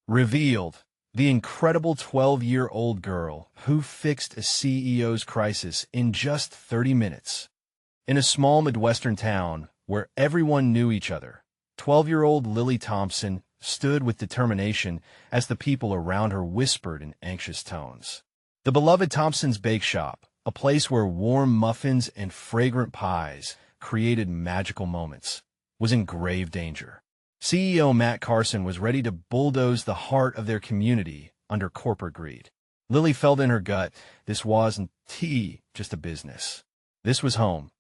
Revealed, the incredible 12-year-old girl who fixed a CEO's crisis in just 30 minutes. In a small Midwestern town where everyone knew each other, 12-year-old Lily Thompson stood with determination as the people around her whispered in anxious tones. The beloved Thompson's Bake Shop, a place where warm muffins and fragrant pies created magical moments, was in grave danger. CEO Matt Carson was ready to bulldoze the heart of their community under corporate greed. Lily felt in her gut, this wasn't just a business. This was home.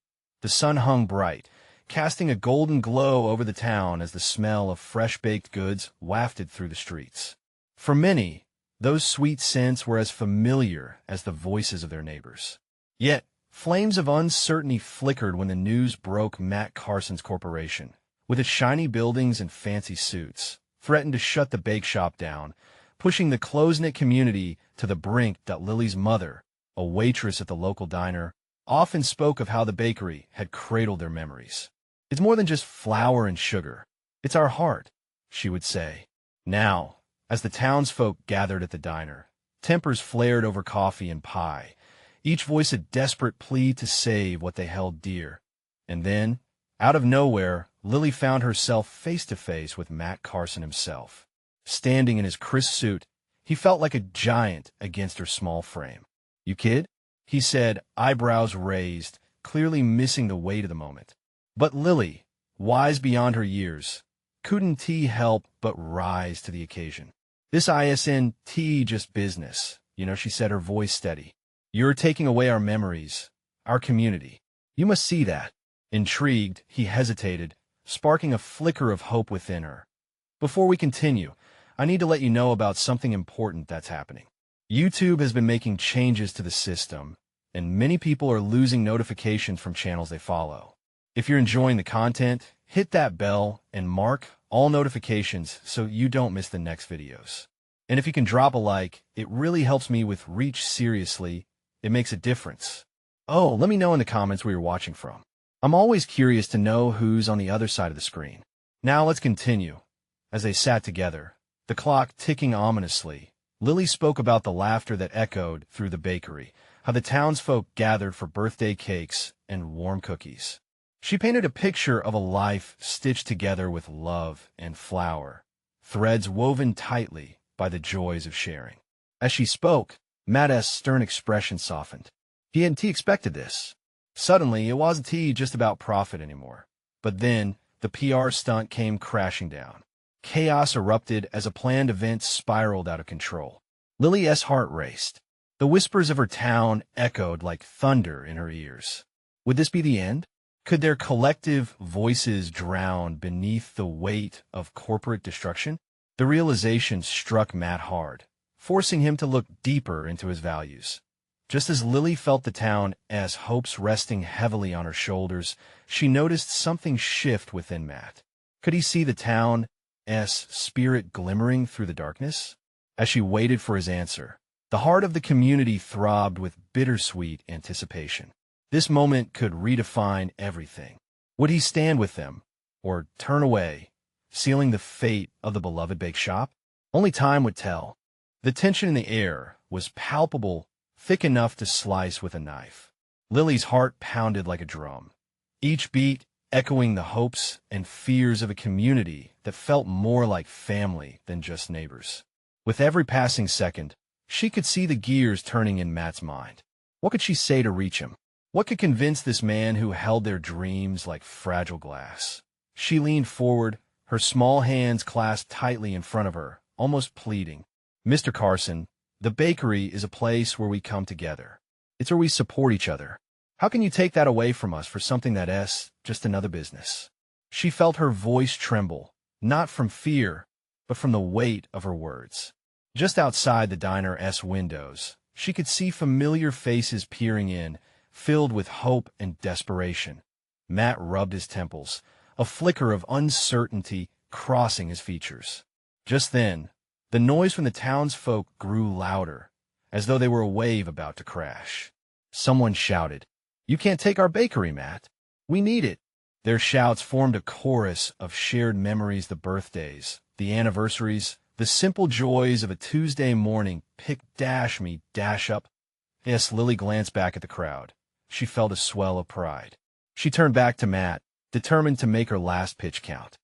The sun hung bright, casting a golden glow over the town as the smell of fresh-baked goods wafted through the streets. For many, those sweet scents were as familiar as the voices of their neighbors. Yet, flames of uncertainty flickered when the news broke. Matt Carson's corporation, with its shiny buildings and fancy suits, threatened to shut the bake shop down, pushing the close-knit community to the brink. Lily's mother, a waitress at the local diner, often spoke of how the bakery had cradled their memories. "It's more than just flour and sugar. It's our heart," she would say. Now, as the townsfolk gathered at the diner, tempers flared over coffee and pie, each voice a desperate plea to save what they held dear. And then, out of nowhere, Lily found herself face-to-face with Matt Carson himself. Standing in his crisp suit, he felt like a giant against her small frame. "You kid?" he said, eyebrows raised, clearly missing the weight of the moment. But Lily, wise beyond her years, couldn't help but rise to the occasion. "This isn't just business, she said, her voice steady. "You're taking away our memories, our community. You must see that." Intrigued, he hesitated, sparking a flicker of hope within her. "Before we continue, I need to let you know about something important that's happening. YouTube has been making changes to the system, and many people are losing notifications from channels they follow. If you're enjoying the content, hit that bell and mark all notifications so you don't miss the next videos. And if you can drop a like, it really helps me with reach. Seriously, it makes a difference. Oh, let me know in the comments where you're watching from. I'm always curious to know who's on the other side of the screen." Now let's continue. As they sat together, the clock ticking ominously, Lily spoke about the laughter that echoed through the bakery, how the townsfolk gathered for birthday cakes and warm cookies. She painted a picture of a life stitched together with love and flour, threads woven tightly by the joys of sharing. As she spoke, Matt's stern expression softened. He hadn't expected this. Suddenly, it wasn't just about profit anymore. But then, the PR stunt came crashing down. Chaos erupted as a planned event spiraled out of control. Lily's heart raced. The whispers of her town echoed like thunder in her ears. Would this be the end? Could their collective voices drown beneath the weight of corporate destruction? The realization struck Matt hard, forcing him to look deeper into his values. Just as Lily felt the town's hopes resting heavily on her shoulders, she noticed something shift within Matt. Could he see the town's spirit glimmering through the darkness? As she waited for his answer, the heart of the community throbbed with bittersweet anticipation. This moment could redefine everything. Would he stand with them, or turn away, sealing the fate of the beloved bake shop? Only time would tell. The tension in the air was palpable, thick enough to slice with a knife. Lily's heart pounded like a drum, each beat echoing the hopes and fears of a community that felt more like family than just neighbors. With every passing second, she could see the gears turning in Matt's mind. What could she say to reach him? What could convince this man who held their dreams like fragile glass? She leaned forward, her small hands clasped tightly in front of her, almost pleading. "Mr. Carson, the bakery is a place where we come together. It's where we support each other. How can you take that away from us for something that's just another business?" She felt her voice tremble, not from fear, but from the weight of her words. Just outside the diner's windows, she could see familiar faces peering in, filled with hope and desperation. Matt rubbed his temples, a flicker of uncertainty crossing his features. Just then, the noise from the townsfolk grew louder, as though they were a wave about to crash. Someone shouted, "You can't take our bakery, Matt. We need it." Their shouts formed a chorus of shared memories: the birthdays, the anniversaries, The simple joys of a Tuesday morning pick dash me dash up. Yes, Lily glanced back at the crowd. She felt a swell of pride. She turned back to Matt, determined to make her last pitch count.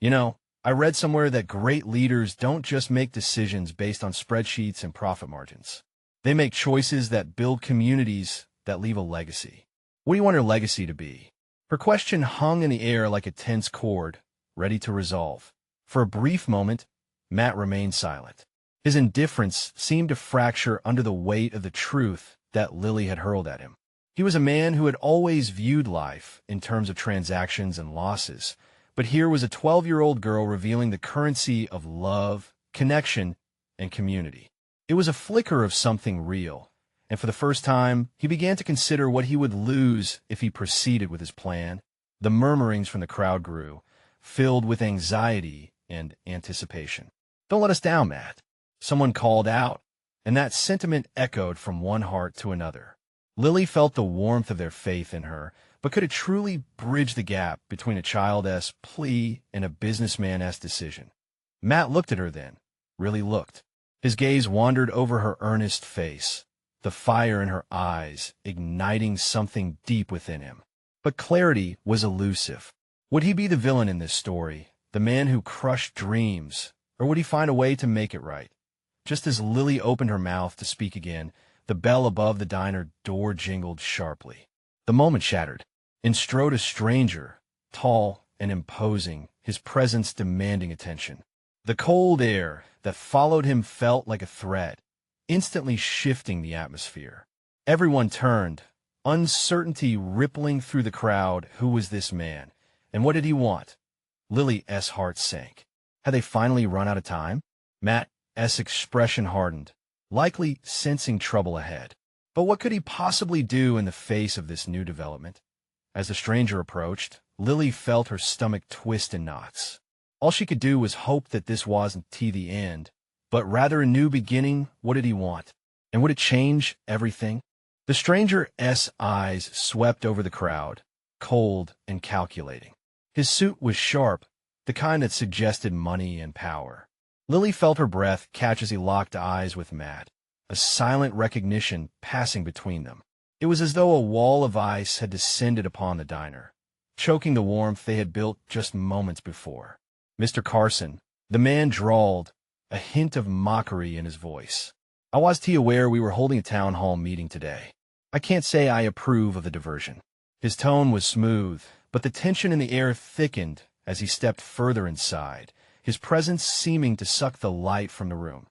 You know, I read somewhere that great leaders don't just make decisions based on spreadsheets and profit margins. They make choices that build communities that leave a legacy. What do you want your legacy to be? Her question hung in the air like a tense cord, ready to resolve. For a brief moment, Matt remained silent. His indifference seemed to fracture under the weight of the truth that Lily had hurled at him. He was a man who had always viewed life in terms of transactions and losses, but here was a 12-year-old girl revealing the currency of love, connection, and community. It was a flicker of something real, and for the first time, he began to consider what he would lose if he proceeded with his plan. The murmurings from the crowd grew, filled with anxiety and anticipation. "Don't let us down, Matt," someone called out, and that sentiment echoed from one heart to another. Lily felt the warmth of their faith in her, but could it truly bridge the gap between a child's plea and a businessman's decision? Matt looked at her then, really looked. His gaze wandered over her earnest face, the fire in her eyes igniting something deep within him. But clarity was elusive. Would he be the villain in this story, the man who crushed dreams, or would he find a way to make it right? Just as Lily opened her mouth to speak again, the bell above the diner door jingled sharply. The moment shattered. In strode a stranger, tall and imposing, his presence demanding attention. The cold air that followed him felt like a threat, instantly shifting the atmosphere. Everyone turned, uncertainty rippling through the crowd. Who was this man, and what did he want? Lily's heart sank. Had they finally run out of time? Matt's expression hardened, likely sensing trouble ahead. But what could he possibly do in the face of this new development? As the stranger approached, Lily felt her stomach twist in knots. All she could do was hope that this wasn't the end, but rather a new beginning. What did he want? And would it change everything? The stranger's eyes swept over the crowd, cold and calculating. His suit was sharp, the kind that suggested money and power. Lily felt her breath catch as he locked eyes with Matt, a silent recognition passing between them. It was as though a wall of ice had descended upon the diner, choking the warmth they had built just moments before. "Mr. Carson," the man drawled, a hint of mockery in his voice. "I was aware we were holding a town hall meeting today. I can't say I approve of the diversion." His tone was smooth, but the tension in the air thickened as he stepped further inside, his presence seeming to suck the light from the room.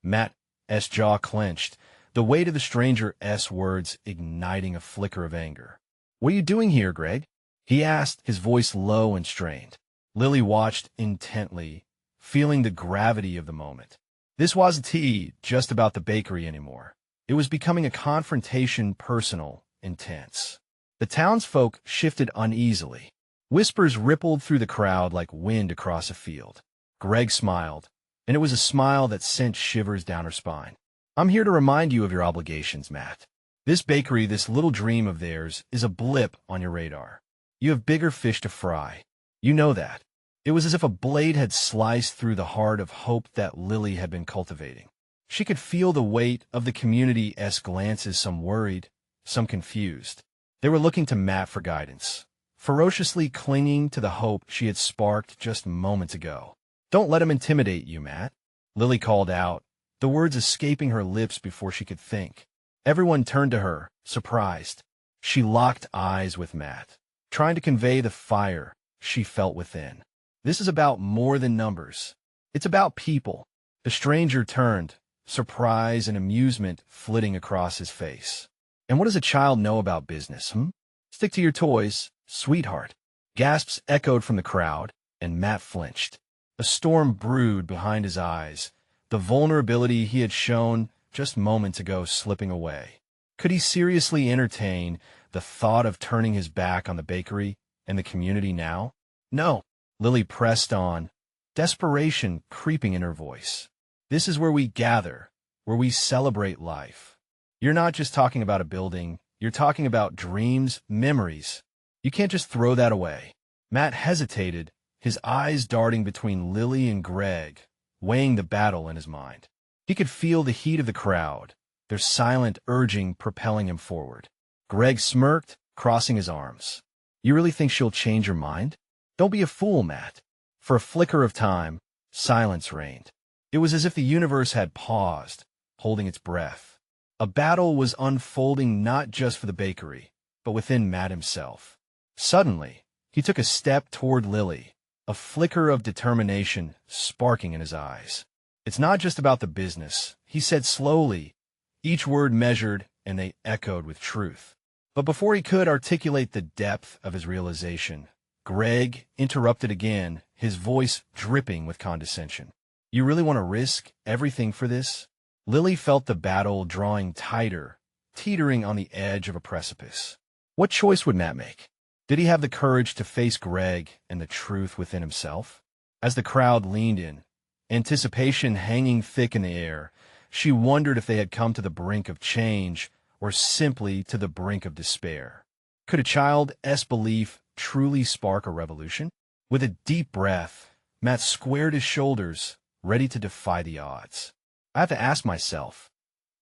Matt's jaw clenched, the weight of the stranger's words igniting a flicker of anger. "What are you doing here, Greg?" he asked, his voice low and strained. Lily watched intently, feeling the gravity of the moment. This wasn't just about the bakery anymore. It was becoming a confrontation, personal, intense. The townsfolk shifted uneasily. Whispers rippled through the crowd like wind across a field. Greg smiled, and it was a smile that sent shivers down her spine. "I'm here to remind you of your obligations, Matt. This bakery, this little dream of theirs, is a blip on your radar. You have bigger fish to fry. You know that." It was as if a blade had sliced through the heart of hope that Lily had been cultivating. She could feel the weight of the community's glances, some worried, some confused. They were looking to Matt for guidance, ferociously clinging to the hope she had sparked just moments ago. "Don't let him intimidate you, Matt," Lily called out, the words escaping her lips before she could think. Everyone turned to her, surprised. She locked eyes with Matt, trying to convey the fire she felt within. "This is about more than numbers. It's about people." The stranger turned, surprise and amusement flitting across his face. "And what does a child know about business, Stick to your toys, sweetheart." Gasps echoed from the crowd, and Matt flinched. A storm brewed behind his eyes, the vulnerability he had shown just moments ago slipping away. Could he seriously entertain the thought of turning his back on the bakery and the community now? No. Lily pressed on, desperation creeping in her voice. "This is where we gather, where we celebrate life. You're not just talking about a building, you're talking about dreams, memories. You can't just throw that away." Matt hesitated, his eyes darting between Lily and Greg, weighing the battle in his mind. He could feel the heat of the crowd, their silent urging propelling him forward. Greg smirked, crossing his arms. You really think she'll change her mind? Don't be a fool, Matt. For a flicker of time, silence reigned. It was as if the universe had paused, holding its breath. A battle was unfolding not just for the bakery, but within Matt himself. Suddenly, he took a step toward Lily, a flicker of determination sparking in his eyes. It's not just about the business, he said slowly, each word measured, and they echoed with truth. But before he could articulate the depth of his realization, Greg interrupted again, his voice dripping with condescension. You really want to risk everything for this? Lily felt the battle drawing tighter, teetering on the edge of a precipice. What choice would Matt make? Did he have the courage to face Greg and the truth within himself? As the crowd leaned in, anticipation hanging thick in the air, she wondered if they had come to the brink of change or simply to the brink of despair. Could a child's belief truly spark a revolution? With a deep breath, Matt squared his shoulders, ready to defy the odds. I have to ask myself,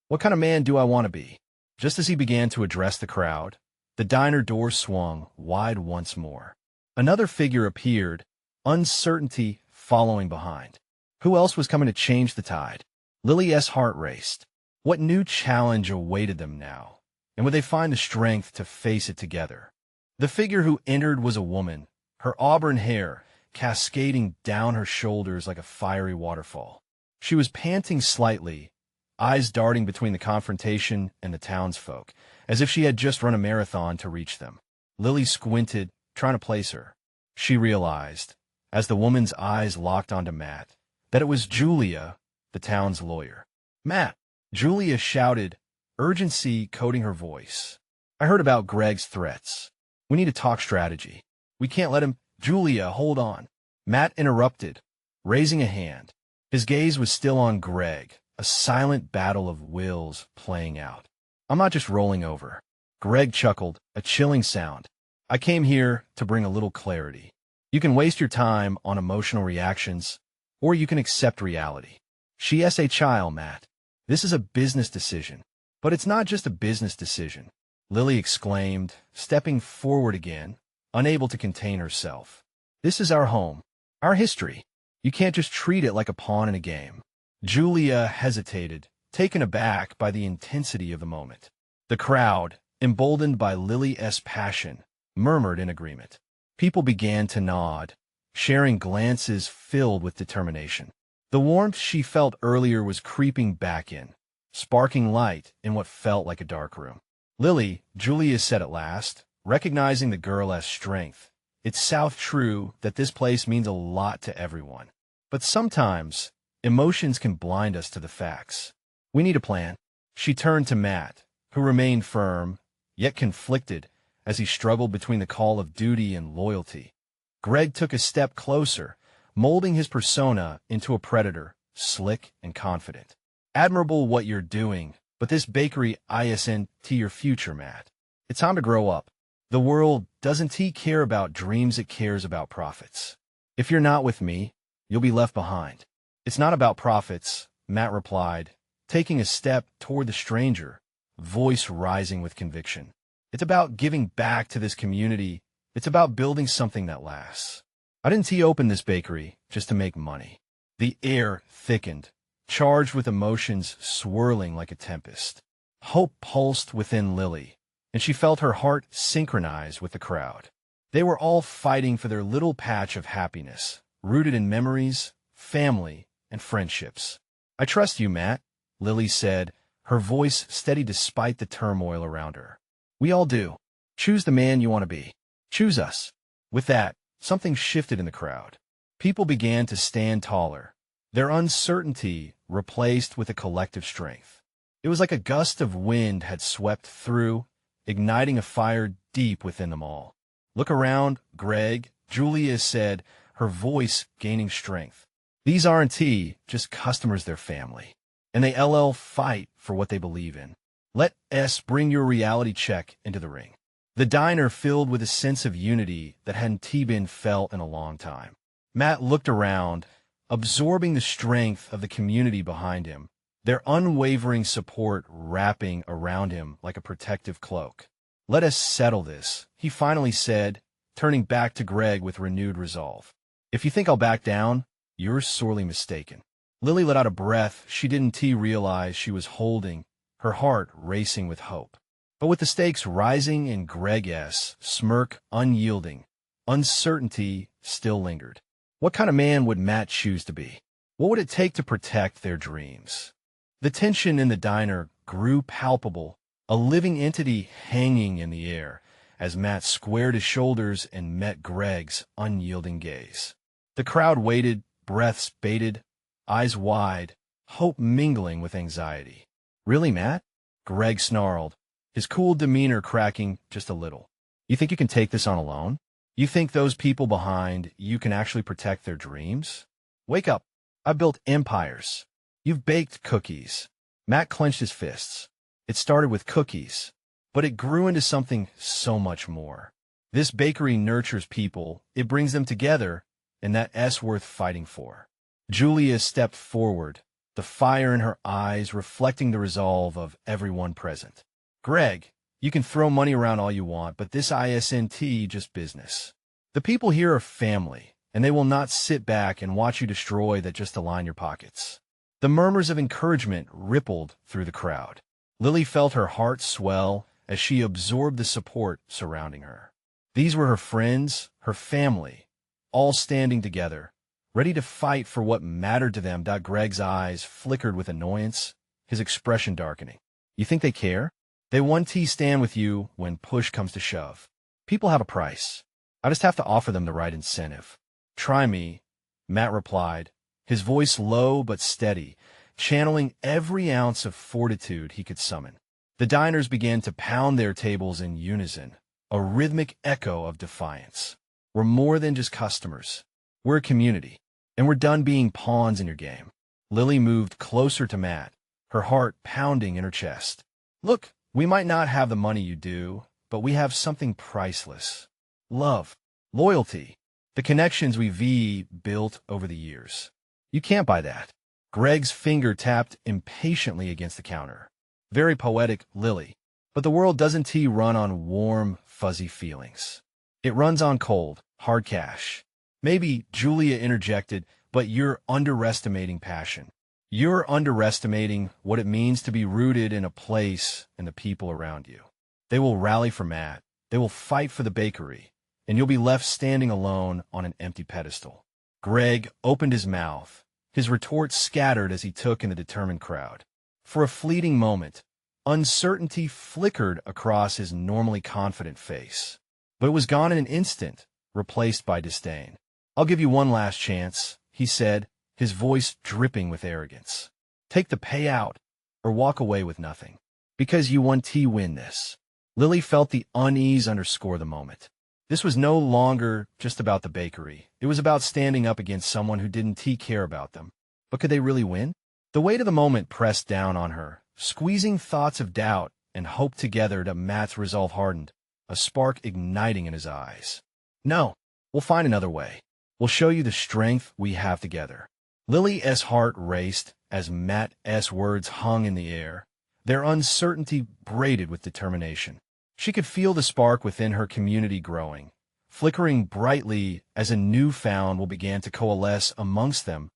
what kind of man do I want to be? Just as he began to address the crowd, the diner door swung wide once more. Another figure appeared, uncertainty following behind. Who else was coming to change the tide? Lily's heart raced. What new challenge awaited them now? And would they find the strength to face it together? The figure who entered was a woman, her auburn hair cascading down her shoulders like a fiery waterfall. She was panting slightly, eyes darting between the confrontation and the townsfolk, as if she had just run a marathon to reach them. Lily squinted, trying to place her. She realized, as the woman's eyes locked onto Matt, that it was Julia, the town's lawyer. Matt, Julia shouted, urgency coating her voice. I heard about Greg's threats. We need to talk strategy. We can't let him. Julia, hold on. Matt interrupted, raising a hand. His gaze was still on Greg, a silent battle of wills playing out. I'm not just rolling over. Greg chuckled, a chilling sound. I came here to bring a little clarity. You can waste your time on emotional reactions, or you can accept reality. She's a child, Matt. This is a business decision. But it's not just a business decision, Lily exclaimed, stepping forward again, unable to contain herself. This is our home, our history. You can't just treat it like a pawn in a game. Julia hesitated, taken aback by the intensity of the moment. The crowd, emboldened by Lily's passion, murmured in agreement. People began to nod, sharing glances filled with determination. The warmth she felt earlier was creeping back in, sparking light in what felt like a dark room. Lily, Julia said at last, recognizing the girl's strength, it's south true that this place means a lot to everyone. But sometimes, emotions can blind us to the facts. We need a plan. She turned to Matt, who remained firm, yet conflicted, as he struggled between the call of duty and loyalty. Greg took a step closer, molding his persona into a predator, slick and confident. Admirable what you're doing, but this bakery isn't to your future, Matt. It's time to grow up. The world doesn't care about dreams, it cares about profits. If you're not with me, you'll be left behind. It's not about profits, Matt replied, taking a step toward the stranger, voice rising with conviction. It's about giving back to this community. It's about building something that lasts. I didn't open this bakery just to make money. The air thickened, charged with emotions swirling like a tempest. Hope pulsed within Lily, and she felt her heart synchronize with the crowd. They were all fighting for their little patch of happiness, rooted in memories, family, and friendships. I trust you, Matt, Lily said, her voice steady despite the turmoil around her. We all do. Choose the man you want to be. Choose us. With that, something shifted in the crowd. People began to stand taller, their uncertainty replaced with a collective strength. It was like a gust of wind had swept through, igniting a fire deep within them all. Look around, Greg, Julia said, her voice gaining strength. These aren't just customers, they're family. And they fight for what they believe in. Let us bring your reality check into the ring. The diner filled with a sense of unity that hadn't been felt in a long time. Matt looked around, absorbing the strength of the community behind him, their unwavering support wrapping around him like a protective cloak. "Let us settle this," he finally said, turning back to Greg with renewed resolve. "If you think I'll back down, you're sorely mistaken." Lily let out a breath she didn't realize she was holding, her heart racing with hope. But with the stakes rising and Greg's smirk unyielding, uncertainty still lingered. What kind of man would Matt choose to be? What would it take to protect their dreams? The tension in the diner grew palpable, a living entity hanging in the air, as Matt squared his shoulders and met Greg's unyielding gaze. The crowd waited, breaths bated, eyes wide, hope mingling with anxiety. "Really, Matt?" Greg snarled, his cool demeanor cracking just a little. "You think you can take this on alone? You think those people behind you can actually protect their dreams? Wake up. I've built empires. You've baked cookies." Matt clenched his fists. It started with cookies, but it grew into something so much more. This bakery nurtures people, it brings them together, and that's worth fighting for. Julia stepped forward, the fire in her eyes reflecting the resolve of everyone present. "Greg, you can throw money around all you want, but this isn't just business. The people here are family, and they will not sit back and watch you destroy that just to line your pockets." The murmurs of encouragement rippled through the crowd. Lily felt her heart swell as she absorbed the support surrounding her. These were her friends, her family, all standing together, ready to fight for what mattered to them. Greg's eyes flickered with annoyance, his expression darkening. "You think they care? They won't stand with you when push comes to shove. People have a price. I just have to offer them the right incentive." "Try me," Matt replied, his voice low but steady, channeling every ounce of fortitude he could summon. The diners began to pound their tables in unison, a rhythmic echo of defiance. "We're more than just customers. We're a community, and we're done being pawns in your game." Lily moved closer to Matt, her heart pounding in her chest. "Look, we might not have the money you do, but we have something priceless. Love, loyalty, the connections we've built over the years. You can't buy that." Greg's finger tapped impatiently against the counter. "Very poetic, Lily. But the world doesn't run on warm, fuzzy feelings. It runs on cold, hard cash." "Maybe," Julia interjected, "but you're underestimating passion. You're underestimating what it means to be rooted in a place and the people around you. They will rally for Matt. They will fight for the bakery, and you'll be left standing alone on an empty pedestal." Greg opened his mouth, his retort scattered as he took in the determined crowd. For a fleeting moment, uncertainty flickered across his normally confident face, but it was gone in an instant, replaced by disdain. "I'll give you one last chance," he said, his voice dripping with arrogance. "Take the payout or walk away with nothing. Because you want to win this." Lily felt the unease underscore the moment. This was no longer just about the bakery. It was about standing up against someone who didn't care about them. But could they really win? The weight of the moment pressed down on her, squeezing thoughts of doubt and hope together. Matt's resolve hardened, a spark igniting in his eyes. "No, we'll find another way. We'll show you the strength we have together." Lily's heart raced as Matt's words hung in the air, their uncertainty braided with determination. She could feel the spark within her community growing, flickering brightly as a newfound will began to coalesce amongst them.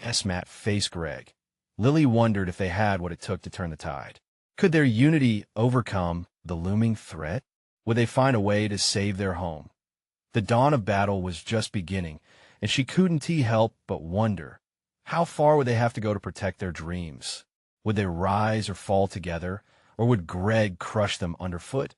As Matt faced Greg, Lily wondered if they had what it took to turn the tide. Could their unity overcome the looming threat? Would they find a way to save their home? The dawn of battle was just beginning, and she couldn't help but wonder, how far would they have to go to protect their dreams? Would they rise or fall together, or would Greg crush them underfoot?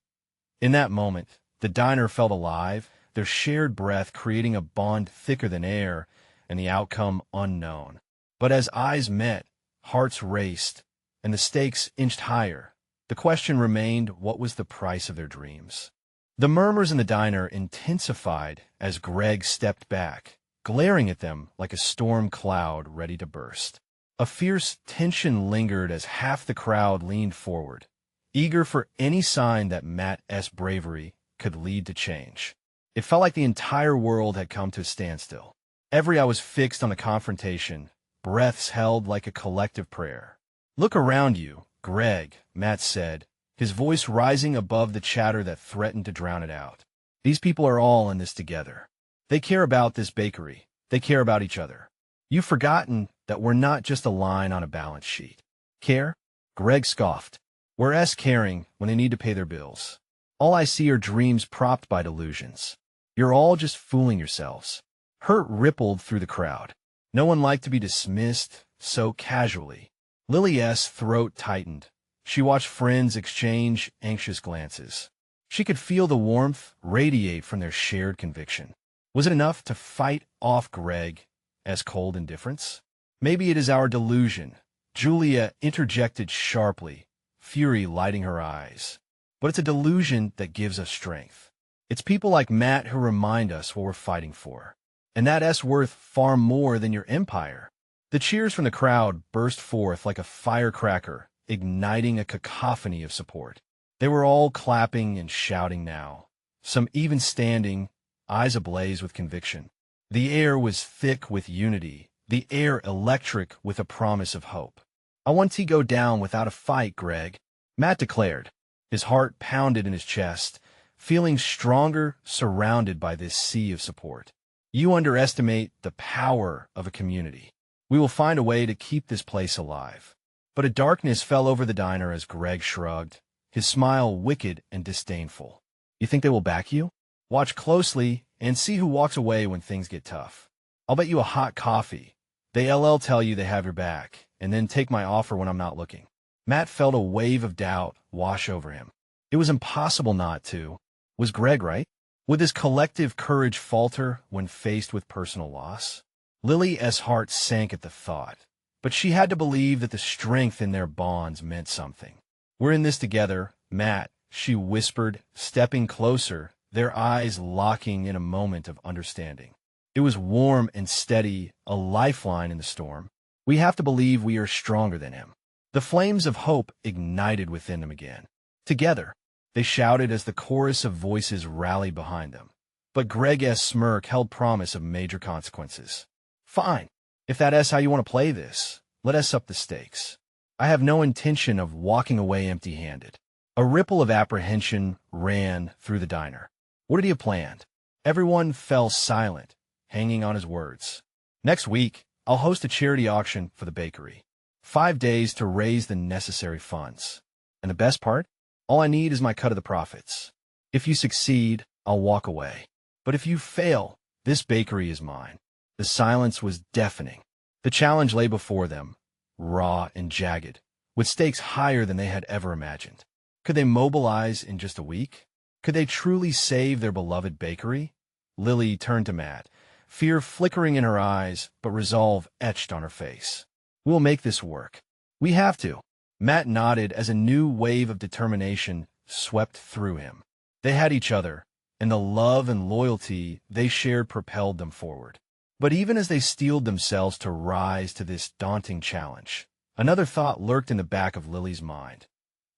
In that moment, the diner felt alive, their shared breath creating a bond thicker than air, and the outcome unknown. But as eyes met, hearts raced, and the stakes inched higher. The question remained, what was the price of their dreams? The murmurs in the diner intensified as Greg stepped back, glaring at them like a storm cloud ready to burst. A fierce tension lingered as half the crowd leaned forward, eager for any sign that Matt's bravery could lead to change. It felt like the entire world had come to a standstill. Every eye was fixed on the confrontation, breaths held like a collective prayer. "Look around you, Greg," Matt said, his voice rising above the chatter that threatened to drown it out. "These people are all in this together. They care about this bakery. They care about each other. You've forgotten that we're not just a line on a balance sheet." "Care?" Greg scoffed. "We're caring when they need to pay their bills. All I see are dreams propped by delusions. You're all just fooling yourselves." Hurt rippled through the crowd. No one liked to be dismissed so casually. Lily's throat tightened. She watched friends exchange anxious glances. She could feel the warmth radiate from their shared conviction. Was it enough to fight off Greg as cold indifference? "Maybe it is our delusion," Julia interjected sharply, fury lighting her eyes. "But it's a delusion that gives us strength. It's people like Matt who remind us what we're fighting for. And that's worth far more than your empire." The cheers from the crowd burst forth like a firecracker, igniting a cacophony of support. They were all clapping and shouting now, some even standing, eyes ablaze with conviction. The air was thick with unity, the air electric with a promise of hope. "I want to go down without a fight, Greg," Matt declared. His heart pounded in his chest, feeling stronger surrounded by this sea of support. "You underestimate the power of a community. We will find a way to keep this place alive." But a darkness fell over the diner as Greg shrugged, his smile wicked and disdainful. "You think they will back you? Watch closely and see who walks away when things get tough. I'll bet you a hot coffee they'll tell you they have your back, and then take my offer when I'm not looking." Matt felt a wave of doubt wash over him. It was impossible not to. Was Greg right? Would this collective courage falter when faced with personal loss? Lily's heart sank at the thought, but she had to believe that the strength in their bonds meant something. "We're in this together, Matt," she whispered, stepping closer, their eyes locking in a moment of understanding. It was warm and steady, a lifeline in the storm. "We have to believe we are stronger than him." The flames of hope ignited within them again. "Together," they shouted as the chorus of voices rallied behind them. But Greg's smirk held promise of major consequences. "Fine. If that's how you want to play this, let us up the stakes. I have no intention of walking away empty-handed." A ripple of apprehension ran through the diner. What had he planned? Everyone fell silent, hanging on his words. "Next week, I'll host a charity auction for the bakery. 5 days to raise the necessary funds. And the best part? All I need is my cut of the profits. If you succeed, I'll walk away. But if you fail, this bakery is mine." The silence was deafening. The challenge lay before them, raw and jagged, with stakes higher than they had ever imagined. Could they mobilize in just a week? Could they truly save their beloved bakery? Lily turned to Matt, fear flickering in her eyes, but resolve etched on her face. "We'll make this work. We have to." Matt nodded as a new wave of determination swept through him. They had each other, and the love and loyalty they shared propelled them forward. But even as they steeled themselves to rise to this daunting challenge, another thought lurked in the back of Lily's mind.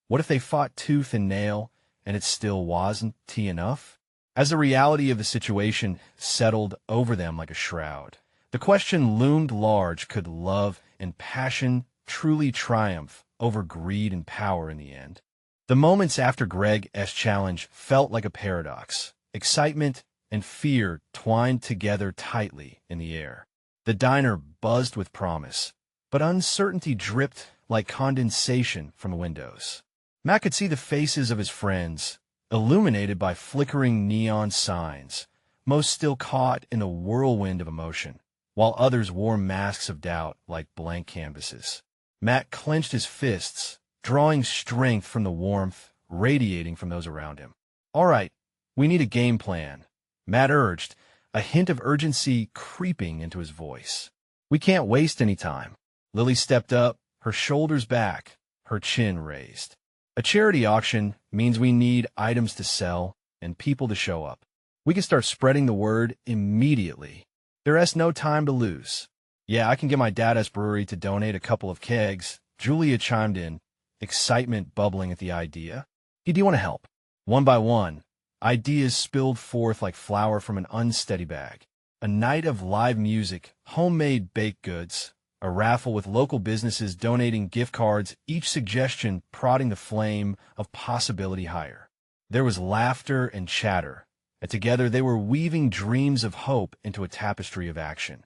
What if they fought tooth and nail, and it still wasn't enough? As the reality of the situation settled over them like a shroud, the question loomed large: could love and passion truly triumph over greed and power in the end? The moments after Greg's challenge felt like a paradox. Excitement and fear twined together tightly in the air. The diner buzzed with promise, but uncertainty dripped like condensation from the windows. Matt could see the faces of his friends, illuminated by flickering neon signs, most still caught in a whirlwind of emotion, while others wore masks of doubt like blank canvases. Matt clenched his fists, drawing strength from the warmth radiating from those around him. "All right, we need a game plan," Matt urged, a hint of urgency creeping into his voice. "We can't waste any time." Lily stepped up, her shoulders back, her chin raised. "A charity auction means we need items to sell and people to show up. We can start spreading the word immediately. There's no time to lose." "Yeah, I can get my dad's brewery to donate a couple of kegs," Julia chimed in, excitement bubbling at the idea. "Do you want to help?" One by one, ideas spilled forth like flour from an unsteady bag. A night of live music, homemade baked goods, a raffle with local businesses donating gift cards, each suggestion prodding the flame of possibility higher. There was laughter and chatter, and together they were weaving dreams of hope into a tapestry of action.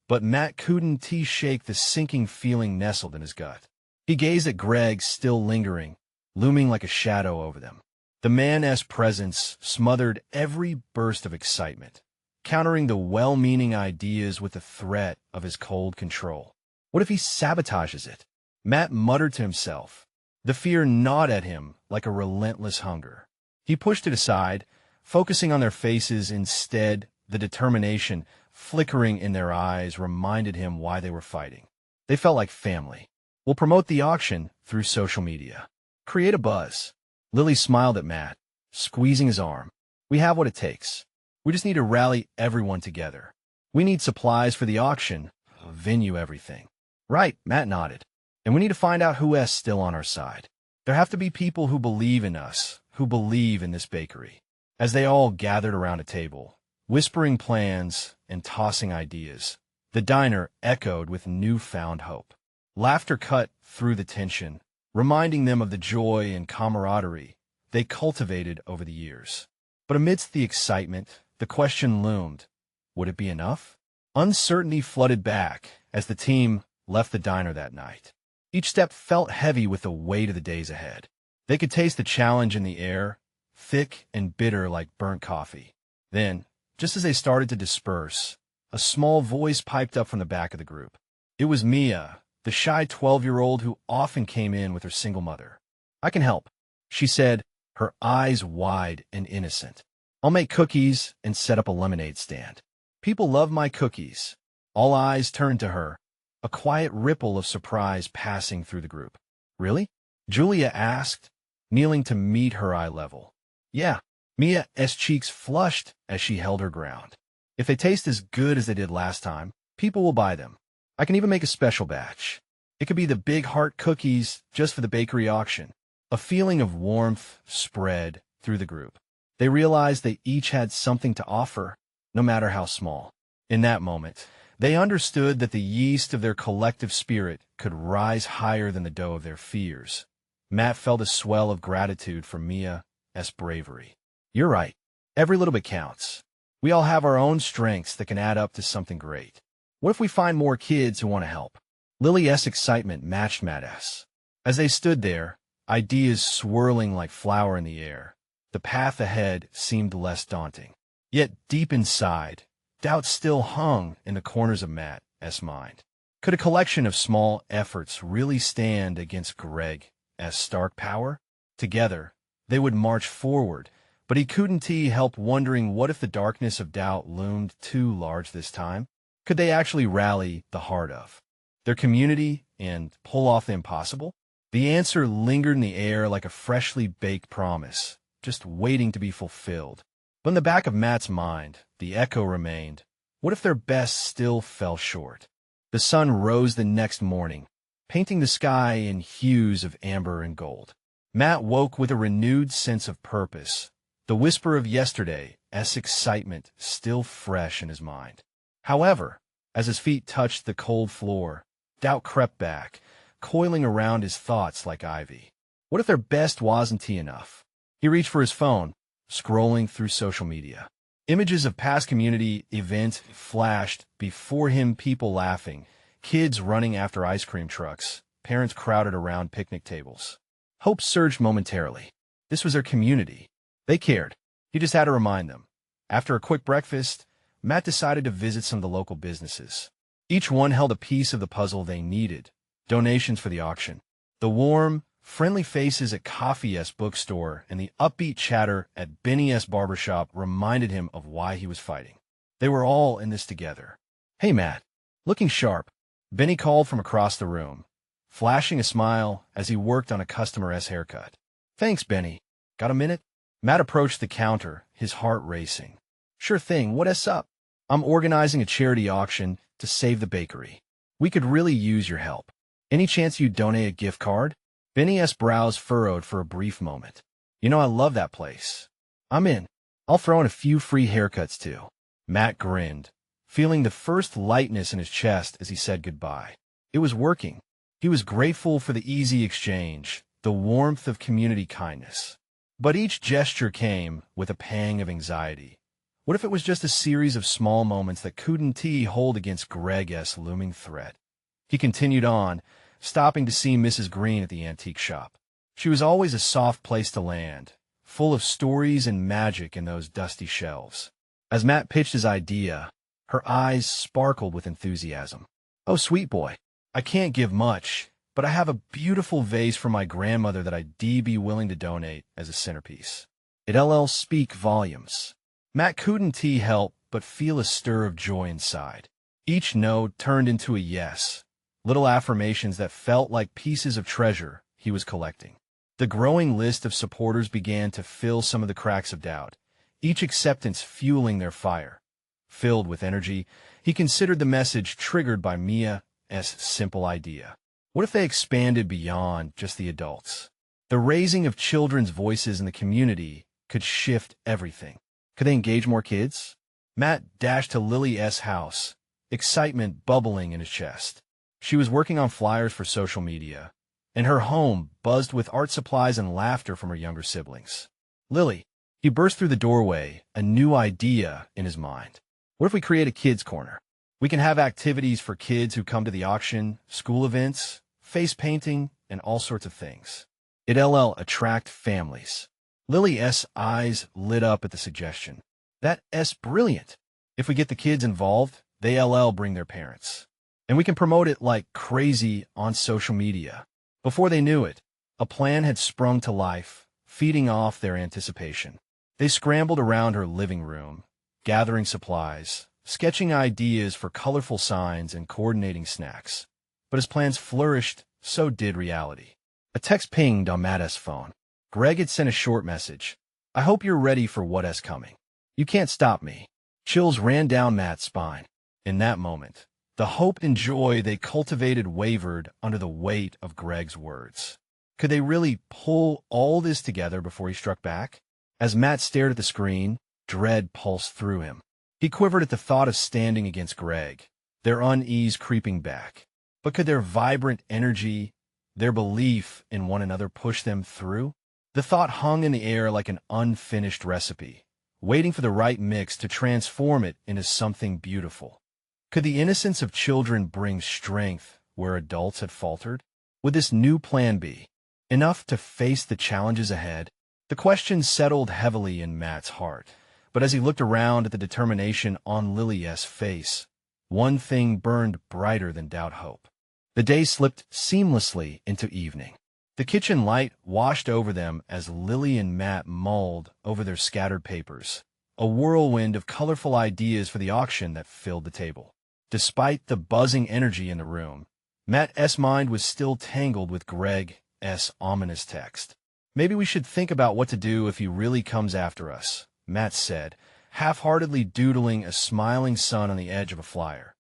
But Matt couldn't shake the sinking feeling nestled in his gut. He gazed at Greg, still lingering, looming like a shadow over them. The man's presence smothered every burst of excitement, countering the well-meaning ideas with the threat of his cold control. What if he sabotages it? Matt muttered to himself. The fear gnawed at him like a relentless hunger. He pushed it aside, focusing on their faces instead. The determination flickering in their eyes reminded him why they were fighting. They felt like family. We'll promote the auction through social media. Create a buzz. Lily smiled at Matt, squeezing his arm. We have what it takes. We just need to rally everyone together. We need supplies for the auction, a venue, everything. Right, Matt nodded. And we need to find out who's still on our side. There have to be people who believe in us, who believe in this bakery. As they all gathered around a table, whispering plans and tossing ideas, the diner echoed with newfound hope. Laughter cut through the tension, reminding them of the joy and camaraderie they cultivated over the years. But amidst the excitement, the question loomed, would it be enough? Uncertainty flooded back as the team left the diner that night. Each step felt heavy with the weight of the days ahead. They could taste the challenge in the air, thick and bitter like burnt coffee. Then, just as they started to disperse, a small voice piped up from the back of the group. It was Mia, the shy 12-year-old who often came in with her single mother. I can help, she said, her eyes wide and innocent. I'll make cookies and set up a lemonade stand. People love my cookies. All eyes turned to her, a quiet ripple of surprise passing through the group. Really? Julia asked, kneeling to meet her eye level. Yeah, Mia's cheeks flushed as she held her ground. If they taste as good as they did last time, people will buy them. I can even make a special batch. It could be the big heart cookies just for the bakery auction. A feeling of warmth spread through the group. They realized they each had something to offer, no matter how small. In that moment, they understood that the yeast of their collective spirit could rise higher than the dough of their fears. Matt felt a swell of gratitude for Mia's bravery. You're right. Every little bit counts. We all have our own strengths that can add up to something great. What if we find more kids who want to help? Lily's excitement matched Matt's. As they stood there, ideas swirling like flour in the air, the path ahead seemed less daunting. Yet deep inside, doubt still hung in the corners of Matt's mind. Could a collection of small efforts really stand against Greg's stark power? Together, they would march forward, but he couldn't help wondering what if the darkness of doubt loomed too large this time? Could they actually rally the heart of their community and pull off the impossible? The answer lingered in the air like a freshly baked promise, just waiting to be fulfilled. But in the back of Matt's mind, the echo remained. What if their best still fell short? The sun rose the next morning, painting the sky in hues of amber and gold. Matt woke with a renewed sense of purpose, the whisper of yesterday's excitement still fresh in his mind. However, as his feet touched the cold floor, doubt crept back, coiling around his thoughts like ivy. What if their best wasn't enough? He reached for his phone, scrolling through social media. Images of past community events flashed before him, people laughing, kids running after ice cream trucks, parents crowded around picnic tables. Hope surged momentarily. This was their community. They cared. He just had to remind them. After a quick breakfast, Matt decided to visit some of the local businesses. Each one held a piece of the puzzle they needed, donations for the auction. The warm, friendly faces at Coffee's bookstore and the upbeat chatter at Benny's barbershop reminded him of why he was fighting. They were all in this together. Hey, Matt. Looking sharp, Benny called from across the room, flashing a smile as he worked on a customer's haircut. Thanks, Benny. Got a minute? Matt approached the counter, his heart racing. Sure thing, what's up? I'm organizing a charity auction to save the bakery. We could really use your help. Any chance you'd donate a gift card? Benny's brows furrowed for a brief moment. You know I love that place. I'm in. I'll throw in a few free haircuts too. Matt grinned, feeling the first lightness in his chest as he said goodbye. It was working. He was grateful for the easy exchange, the warmth of community kindness. But each gesture came with a pang of anxiety. What if it was just a series of small moments that couldn't hold against Greg's looming threat? He continued on, stopping to see Mrs. Green at the antique shop. She was always a soft place to land, full of stories and magic in those dusty shelves. As Matt pitched his idea, her eyes sparkled with enthusiasm. "Oh, sweet boy, I can't give much, but I have a beautiful vase from my grandmother that I'd be willing to donate as a centerpiece. It'll speak volumes." Matt couldn't help but feel a stir of joy inside. Each no turned into a yes, little affirmations that felt like pieces of treasure he was collecting. The growing list of supporters began to fill some of the cracks of doubt, each acceptance fueling their fire. Filled with energy, he considered the message triggered by Mia's simple idea. What if they expanded beyond just the adults? The raising of children's voices in the community could shift everything. Could they engage more kids? Matt dashed to Lily's house, excitement bubbling in his chest. She was working on flyers for social media, and her home buzzed with art supplies and laughter from her younger siblings. "Lily," he burst through the doorway, a new idea in his mind. "What if we create a kids' corner? We can have activities for kids who come to the auction, school events, face painting, and all sorts of things. It'll attract families." Lily's eyes lit up at the suggestion. "That's brilliant. If we get the kids involved, they'll bring their parents. And we can promote it like crazy on social media." Before they knew it, a plan had sprung to life, feeding off their anticipation. They scrambled around her living room, gathering supplies, sketching ideas for colorful signs and coordinating snacks. But as plans flourished, so did reality. A text pinged on Matt's phone. Greg had sent a short message. "I hope you're ready for what's coming. You can't stop me." Chills ran down Matt's spine. In that moment, the hope and joy they cultivated wavered under the weight of Greg's words. Could they really pull all this together before he struck back? As Matt stared at the screen, dread pulsed through him. He quivered at the thought of standing against Greg, their unease creeping back. But could their vibrant energy, their belief in one another push them through? The thought hung in the air like an unfinished recipe, waiting for the right mix to transform it into something beautiful. Could the innocence of children bring strength where adults had faltered? Would this new plan be enough to face the challenges ahead? The question settled heavily in Matt's heart, but as he looked around at the determination on Lily's face, one thing burned brighter than hope. The day slipped seamlessly into evening. The kitchen light washed over them as Lily and Matt mulled over their scattered papers, a whirlwind of colorful ideas for the auction that filled the table. Despite the buzzing energy in the room, Matt's mind was still tangled with Greg's ominous text. "Maybe we should think about what to do if he really comes after us," Matt said, half-heartedly doodling a smiling sun on the edge of a flyer.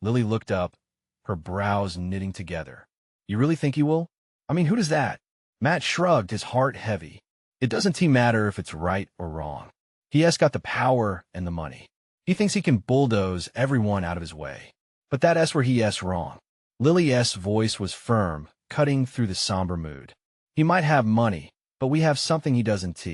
Lily looked up, her brows knitting together. "You really think he will? I mean, who does that?" Matt shrugged, his heart heavy. "It doesn't matter if it's right or wrong. He has got the power and the money. He thinks he can bulldoze everyone out of his way. But that's where he's wrong." Lily's voice was firm, cutting through the somber mood. "He might have money, but we have something he doesn't.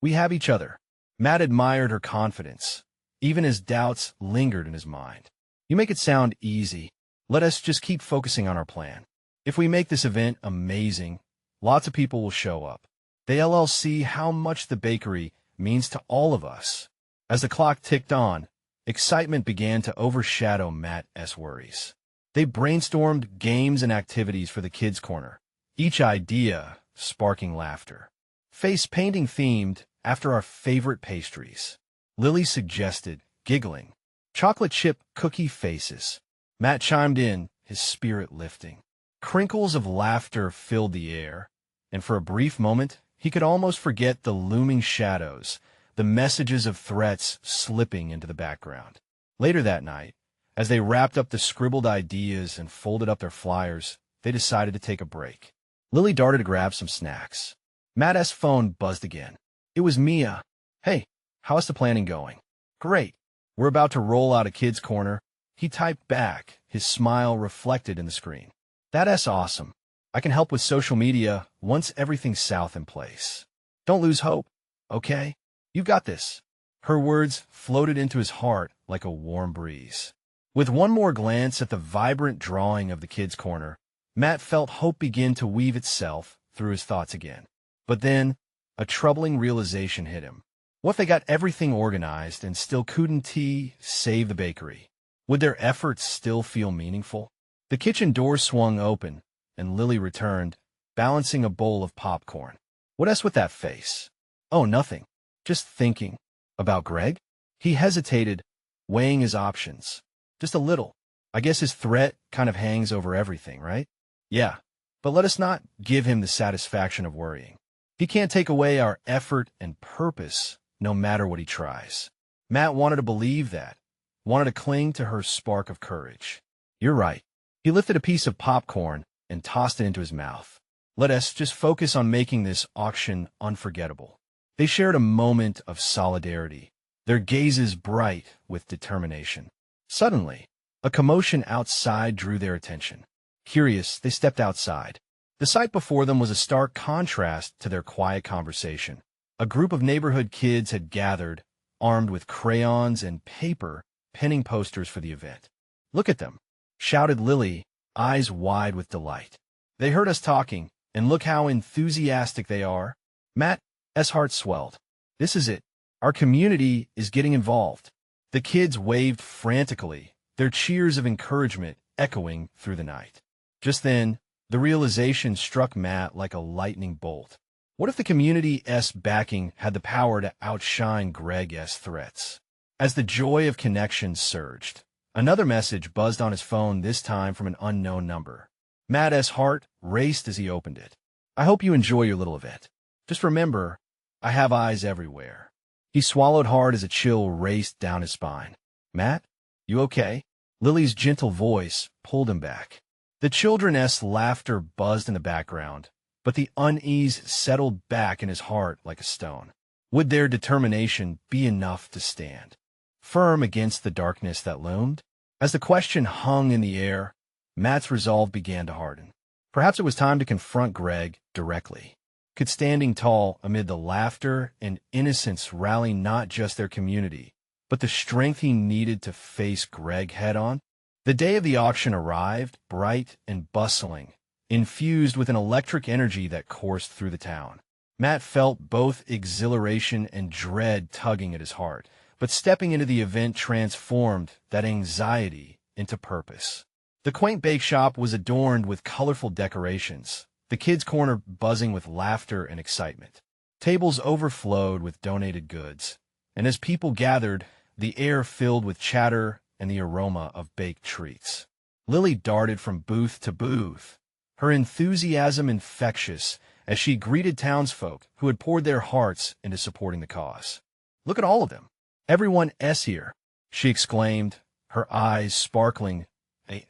We have each other." Matt admired her confidence, even as doubts lingered in his mind. "You make it sound easy. Let us just keep focusing on our plan. If we make this event amazing, lots of people will show up. They'll see how much the bakery means to all of us." As the clock ticked on, excitement began to overshadow Matt's worries. They brainstormed games and activities for the kids' corner, each idea sparking laughter. "Face painting themed after our favorite pastries," Lily suggested, giggling. "Chocolate chip cookie faces." Matt chimed in, his spirit lifting. Crinkles of laughter filled the air, and for a brief moment, he could almost forget the looming shadows, the messages of threats slipping into the background. Later that night, as they wrapped up the scribbled ideas and folded up their flyers, they decided to take a break. Lily darted to grab some snacks. Matt's phone buzzed again. It was Mia. "Hey, how's the planning going?" "Great. "We're about to roll out a kid's corner." He typed back, his smile reflected in the screen. "That's awesome. I can help with social media once everything's south in place. Don't lose hope, okay? You got this." Her words floated into his heart like a warm breeze. With one more glance at the vibrant drawing of the kids' corner, Matt felt hope begin to weave itself through his thoughts again. But then, a troubling realization hit him. What if they got everything organized and still couldn't save the bakery? Would their efforts still feel meaningful? The kitchen door swung open, and Lily returned, balancing a bowl of popcorn. "What else with that face?" "Oh, nothing. Just thinking." "About Greg?" He hesitated, weighing his options. "Just a little. I guess his threat kind of hangs over everything, right?" "Yeah, but let us not give him the satisfaction of worrying. He can't take away our effort and purpose, no matter what he tries." Matt wanted to believe that, wanted to cling to her spark of courage. "You're right." He lifted a piece of popcorn and tossed it into his mouth. "Let us just focus on making this auction unforgettable." They shared a moment of solidarity, their gazes bright with determination. Suddenly, a commotion outside drew their attention. Curious, they stepped outside. The sight before them was a stark contrast to their quiet conversation. A group of neighborhood kids had gathered, armed with crayons and paper, pinning posters for the event. "Look at them," shouted Lily, eyes wide with delight. "They heard us talking, and look how enthusiastic they are." Matt's heart swelled. "This is it. Our community is getting involved." The kids waved frantically, their cheers of encouragement echoing through the night. Just then, the realization struck Matt like a lightning bolt. What if the community's backing had the power to outshine Greg's threats? As the joy of connection surged, another message buzzed on his phone, this time from an unknown number. Matt's heart raced as he opened it. "I hope you enjoy your little event. Just remember, I have eyes everywhere." He swallowed hard as a chill raced down his spine. "Matt, you okay?" Lily's gentle voice pulled him back. The children's laughter buzzed in the background, but the unease settled back in his heart like a stone. Would their determination be enough to stand firm against the darkness that loomed? As the question hung in the air, Matt's resolve began to harden. Perhaps it was time to confront Greg directly. Could standing tall amid the laughter and innocence rally not just their community, but the strength he needed to face Greg head-on? The day of the auction arrived, bright and bustling, infused with an electric energy that coursed through the town. Matt felt both exhilaration and dread tugging at his heart, but stepping into the event transformed that anxiety into purpose. The quaint bake shop was adorned with colorful decorations, the kids' corner buzzing with laughter and excitement. Tables overflowed with donated goods, and as people gathered, the air filled with chatter and the aroma of baked treats. Lily darted from booth to booth, her enthusiasm infectious as she greeted townsfolk who had poured their hearts into supporting the cause. "Look at all of them. Everyone's here," she exclaimed, her eyes sparkling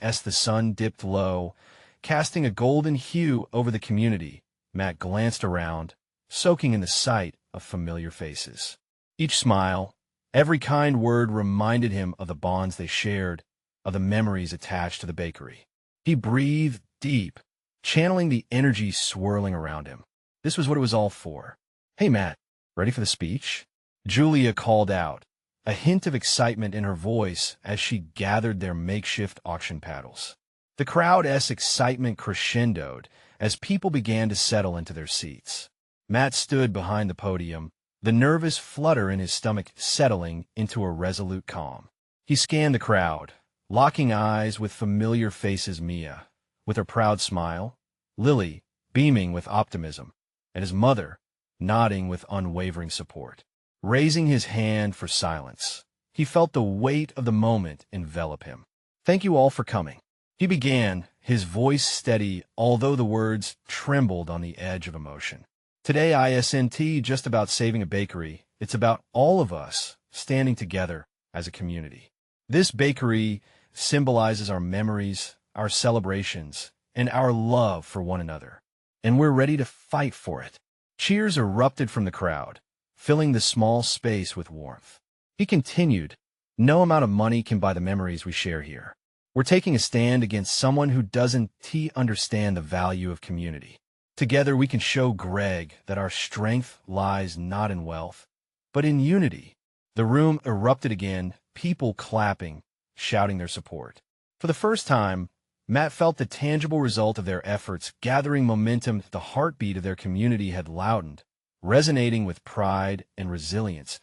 as the sun dipped low, casting a golden hue over the community. Matt glanced around, soaking in the sight of familiar faces. Each smile, every kind word reminded him of the bonds they shared, of the memories attached to the bakery. He breathed deep, channeling the energy swirling around him. This was what it was all for. "Hey, Matt, ready for the speech?" Julia called out, a hint of excitement in her voice as she gathered their makeshift auction paddles. The crowd's excitement crescendoed as people began to settle into their seats. Matt stood behind the podium, the nervous flutter in his stomach settling into a resolute calm. He scanned the crowd, locking eyes with familiar faces: Mia, with her proud smile, Lily, beaming with optimism, and his mother, nodding with unwavering support. Raising his hand for silence, he felt the weight of the moment envelop him. "Thank you all for coming," he began, his voice steady although the words trembled on the edge of emotion. "Today isn't just about saving a bakery, it's about all of us standing together as a community. This bakery symbolizes our memories, our celebrations, and our love for one another. And we're ready to fight for it." Cheers erupted from the crowd, filling the small space with warmth. He continued, No amount of money can buy the memories we share here. We're taking a stand against someone who doesn't understand the value of community. Together we can show Greg that our strength lies not in wealth, but in unity. The room erupted again, people clapping, shouting their support. For the first time, Matt felt the tangible result of their efforts gathering momentum. The heartbeat of their community had loudened, resonating with pride and resilience.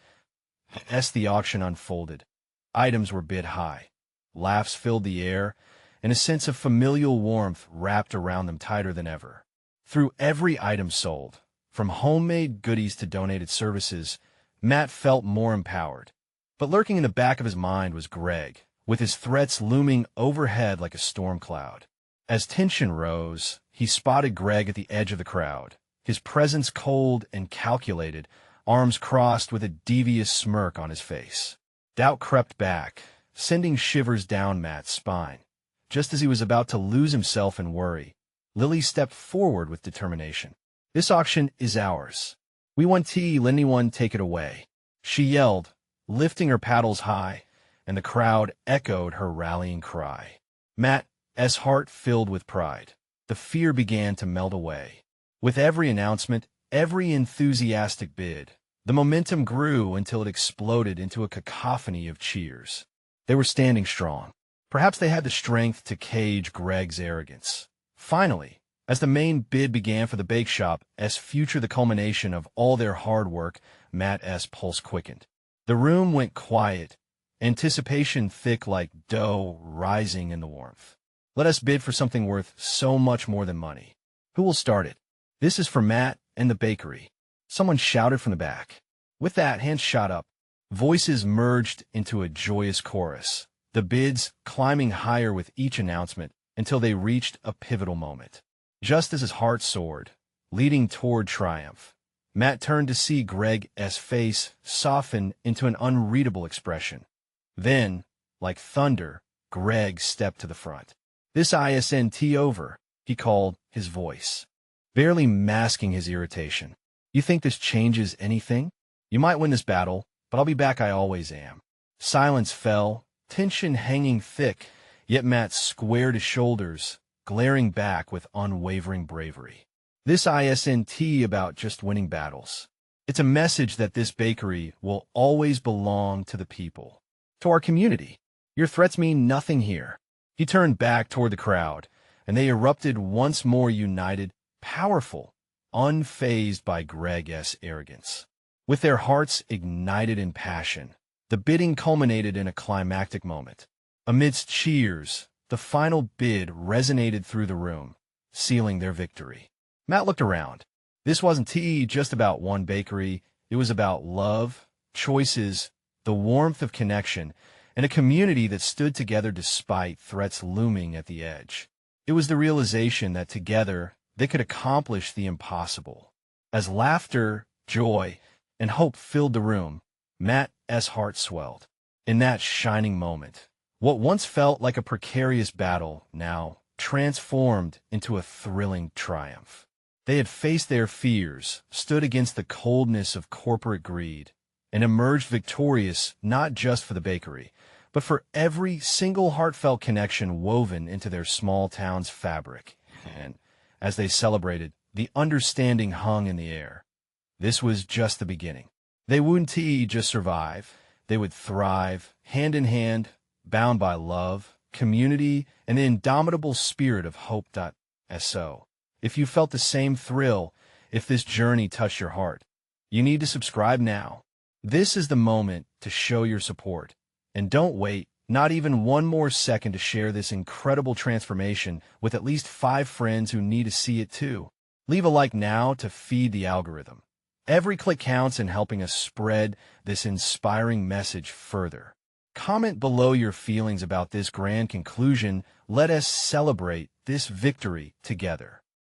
As the auction unfolded, items were bid high. Laughs filled the air, and a sense of familial warmth wrapped around them tighter than ever. Through every item sold, from homemade goodies to donated services, Matt felt more empowered. But lurking in the back of his mind was Greg, with his threats looming overhead like a storm cloud. As tension rose, he spotted Greg at the edge of the crowd, his presence cold and calculated, arms crossed with a devious smirk on his face. Doubt crept back, sending shivers down Matt's spine. Just as he was about to lose himself in worry, Lily stepped forward with determination. "This auction is ours. We want tea, let anyone take it away," she yelled, lifting her paddles high, and the crowd echoed her rallying cry. Matt's heart filled with pride. The fear began to melt away. With every announcement, every enthusiastic bid, the momentum grew until it exploded into a cacophony of cheers. They were standing strong. Perhaps they had the strength to cage Greg's arrogance. Finally, as the main bid began for the bake shop, as future the culmination of all their hard work, Matt's pulse quickened. The room went quiet, anticipation thick like dough rising in the warmth. "Let us bid for something worth so much more than money. Who will start it?" "This is for Matt and the bakery," someone shouted from the back. With that, hands shot up. Voices merged into a joyous chorus, the bids climbing higher with each announcement until they reached a pivotal moment. Just as his heart soared, leading toward triumph, Matt turned to see Greg's face soften into an unreadable expression. Then, like thunder, Greg stepped to the front. "This isn't over," he called, his voice barely masking his irritation. "You think this changes anything? You might win this battle, but I'll be back. I always am." Silence fell, tension hanging thick, yet Matt squared his shoulders, glaring back with unwavering bravery. "This isn't about just winning battles. It's a message that this bakery will always belong to the people, to our community. Your threats mean nothing here." He turned back toward the crowd, and they erupted once more, united, powerful, unfazed by Greg's arrogance. With their hearts ignited in passion, the bidding culminated in a climactic moment. Amidst cheers, the final bid resonated through the room, sealing their victory. Matt looked around. This wasn't just about one bakery. It was about love, choices, the warmth of connection, and a community that stood together despite threats looming at the edge. It was the realization that together they could accomplish the impossible. As laughter, joy, and hope filled the room, Matt's heart swelled. In that shining moment, what once felt like a precarious battle now transformed into a thrilling triumph. They had faced their fears, stood against the coldness of corporate greed, and emerged victorious not just for the bakery, but for every single heartfelt connection woven into their small town's fabric. And as they celebrated, the understanding hung in the air. This was just the beginning. They wouldn't just survive. They would thrive, hand in hand, bound by love, community, and the indomitable spirit of hope. So, if you felt the same thrill, if this journey touched your heart, you need to subscribe now. This is the moment to show your support. And don't wait, not even one more second, to share this incredible transformation with at least 5 friends who need to see it too. Leave a like now to feed the algorithm. Every click counts in helping us spread this inspiring message further. Comment below your feelings about this grand conclusion. Let us celebrate this victory together.